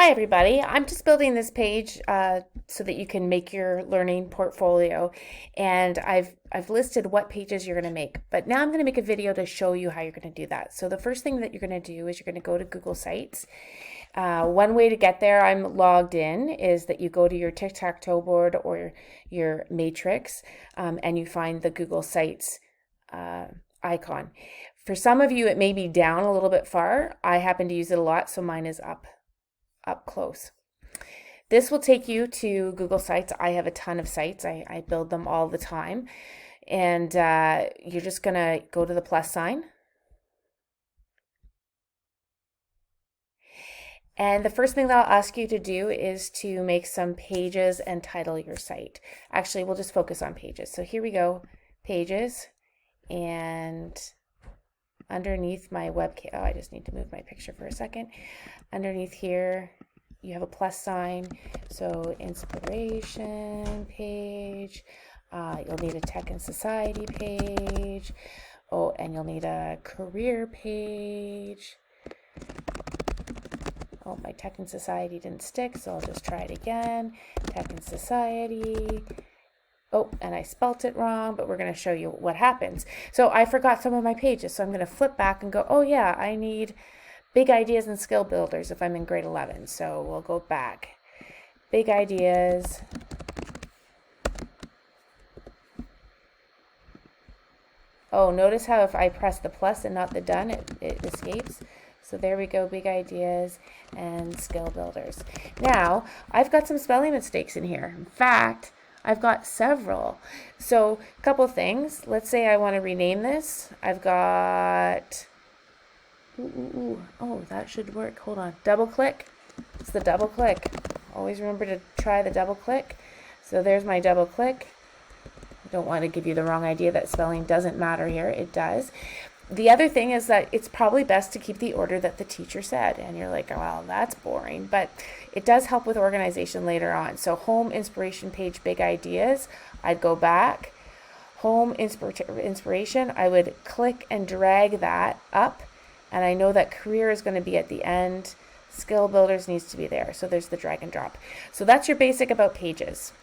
Hi everybody, I'm just building this page so that you can make your learning portfolio, and I've listed what pages you're going to make, but now I'm going to make a video to show you how you're going to do that. So the first thing that you're going to do is you're going to go to Google Sites. One way to get there, I'm logged in, is that you go to your tic-tac-toe board or your matrix, and you find the Google Sites icon. For some of you it may be down a little bit far. I happen to use it a lot, so mine is up close. This will take you to Google Sites. I have a ton of sites. I build them all the time. And you're just going to go to the plus sign. And the first thing that I'll ask you to do is to make some pages and title your site. Actually, we'll just focus on pages. So here we go, pages. And underneath my webcam, I just need to move my picture for a second. Underneath here, you have a plus sign, so inspiration page, you'll need a tech and society page, oh, and you'll need a career page. Oh, my tech and society didn't stick, so I'll just try it again. Tech and society. Oh, and I spelt it wrong, but we're going to show you what happens. So I forgot some of my pages, so I'm going to flip back and go, oh yeah, I need big ideas and skill builders if I'm in grade 11. So we'll go back. Big ideas. Oh, notice how if I press the plus and not the done, it escapes. So there we go, big ideas and skill builders. Now, I've got some spelling mistakes in here. In fact, I've got several. So a couple things. Let's say I want to rename this. I've got, oh, that should work. Hold on, double click. It's the double click. Always remember to try the double click. So there's my double click. I don't want to give you the wrong idea that spelling doesn't matter here. It does. The other thing is that it's probably best to keep the order that the teacher said. And you're like, well, that's boring. But it does help with organization later on. So home, inspiration page, big ideas. I'd go back. Home, inspiration. I would click and drag that up. And I know that career is going to be at the end. Skill builders needs to be there. So there's the drag and drop. So that's your basic about pages.